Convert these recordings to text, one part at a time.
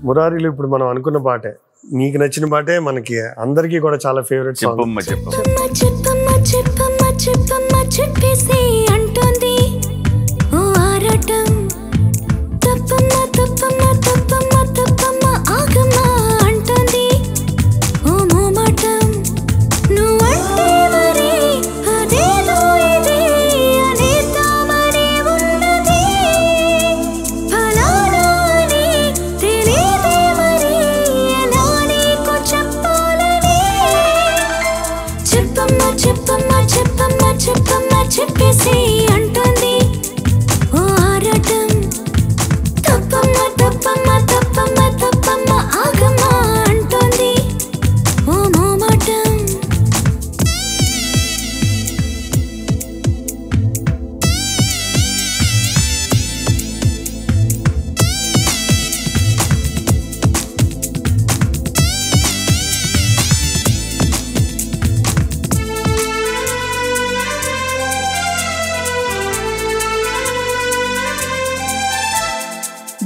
మురారిలో ఇప్పుడు మనం అనుకున్న పాటే, నీకు నచ్చిన పాటే మనకి అందరికీ కూడా చాలా ఫేవరెట్ సాంగ్. చెప్పేసి అంటోంది ఓ ఆరాటం, తప్పమ్మ తప్పమ్మ తప్పమ్మ తప్పమ్మ ఆగమ్మ అంటోంది ఓ మోమాటం, నువ్వంటే మరి అదేదో ఇది అనేద్దామని ఉన్నది, ఫలానా అని తెలియదే మరి ఎలా నీకు చెప్పాలని, చెప్పమ్మ చెప్పమ్మ చెప్పమ్మ చెప్పమ్మ చెప్పేసి అంటోంది ఓ ఆరాటం, తప్పమ్మ తప్పమ్మ తప్పమ్మ తప్పమ్మ ఆగమ్మ అంటోంది ఓ మోమాటం.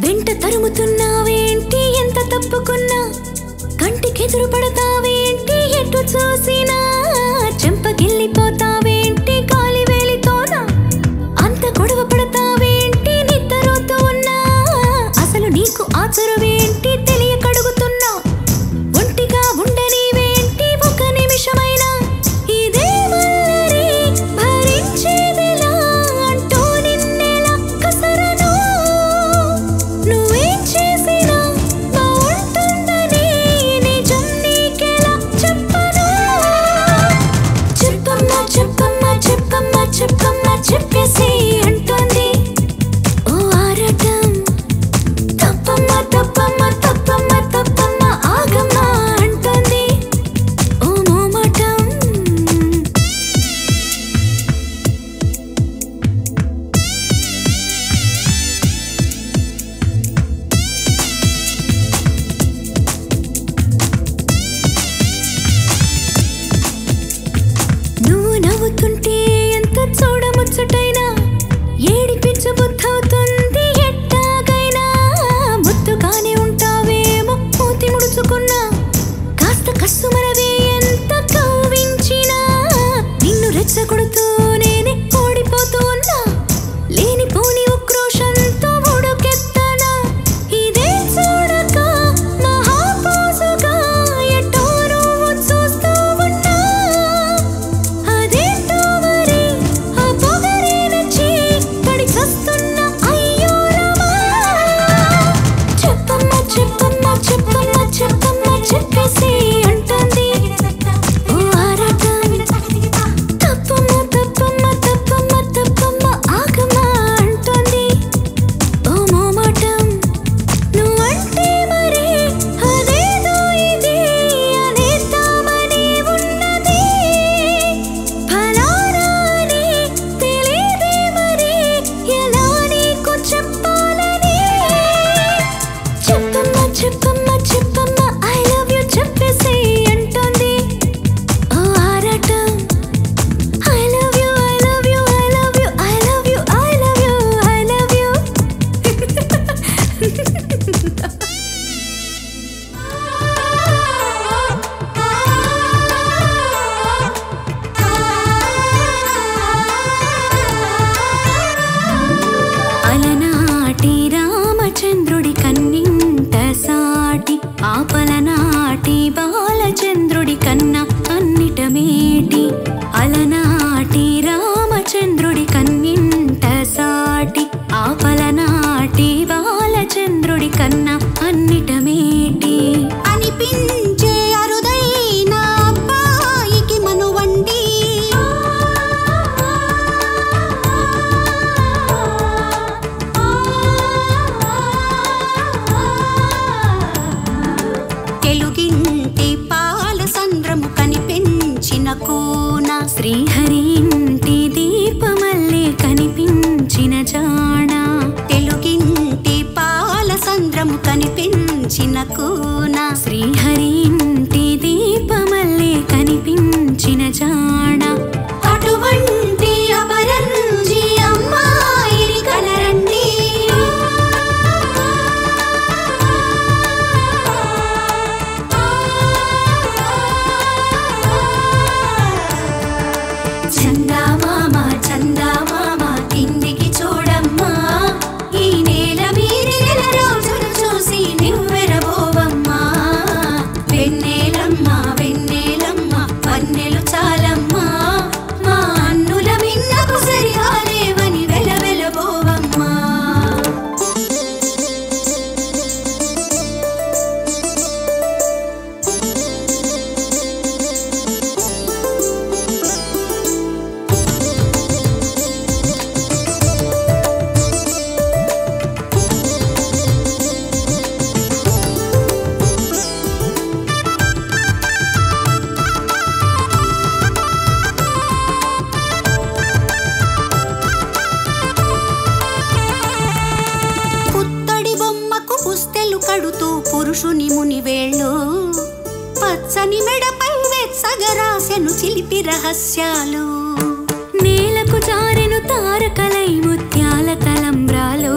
వెంట తరుముతున్నావేంటి ఎంత తప్పుకున్నా, కంటికెదురు పడతావేంటి ఎటు చూసినా, చెంపగిల్లిపోతావేంటి గాలి వేలితోనా, అంత గొడవ పడతావేంటి నిద్రపోతూ ఉన్నా, అసలు నీకు ఆచరువేంటి తెలియకడుగుతున్నా, ఒంటిగా ఉండనివేంటి ఒక నిమిషమైనా, ఇదే మల్లరి భరించేదిలా అంటూ నిన్నెలా కసరను, నువ్వేం చేసినా బాగుంటుందని నిజం నీకెలా చెప్పను, చెప్పమ్మ చెప్పమ్మ చెప్పమ్మ చెప్పమ్మ చెప్పేసి అంటోంది ఓ ఆరాటం, తప్పమ్మ తప్పమ్మ తప్పమ్మ తప్పమ్మ ఆగమ్మ అంటోంది ఓ మోమాటం. నువ్వు నవ్వుతుంటే ఎంత చూడముచ్చటైనా, ఏడిపించ బుద్ధవుతుంది ఎట్టాగైనా, ముద్దుగానే ఉంటావేమో మూతి ముడుచుకున్నా, కాస్త కస్సుమనవే ఎంత కవ్వించినా, నిన్ను రెచ్చగొడుతూ నేనే ఓడిపోతూ ఉన్నా, లేనిపోని ఉక్రోషంతో ఉడుకెత్తనా, ఇదే చూడక మహాపోసుగా ఎటో నువ్వు చూస్తూ ఉన్నా, అదేంటో మరి ఆ పొగరే నచ్చి పడి చస్తున్నా అయ్యో రామా, చెప్పమ్మ చెప్పమ్మ చెప్పమ్మ చెప్పమ్మ చెప్పేసి అంటోంది ఓ ఆరాటం, తప్పమ్మ తప్పమ్మ తప్పమ్మ తప్పమ్మ ఆగమ్మ అంటోంది ఓ మోమాటం, నువ్వంటే మరి అదేదో ఇది అనేద్దామని ఉన్నది, ఫలానా అని తెలియదే మరి ఎలా నీకు చెప్పాలని, చెప్పమ్మ చెప్పమ్మ చెప్పమ్మ ఐ లవ్ యూ చెప్పేసి అంటోంది ఓ ఆరాటం, I love you I love you I love you I love you I love you I love you. అలనాటి రామచంద్రుడి కన్నింట సాటి, ఆపలనాటి బాలచంద్రుడి కన్నా అన్నిట మేటి, అలనాటి రామచంద్రుడి కన్నింట సాటి, ఆపలనాటి బాలచంద్రుడి కన్నా అన్నిట మేటి, అనిపించే అరుదైన అబ్బాయికి మనువండి, తెలుగింటి పాల సంద్రము కనిపించిన కూన, శ్రీహరి ఇంటి దీపమల్లే కనిపించిన జాణ, తెలుగింటి పాల సంద్రము కనిపించిన కూన, శ్రీహరి ఇంటి దీపమల్లే కనిపించిన జాణ, అటువంటి అపరంజి అమ్మాయిని కలరండి, పురుషుని ముని వేళ్ళు పచ్చని మెడపై వెచ్చగరాసెను చిలిపి రహస్యాలు నేలకు జారెను తారకలై ముత్యాల తలంబ్రాలు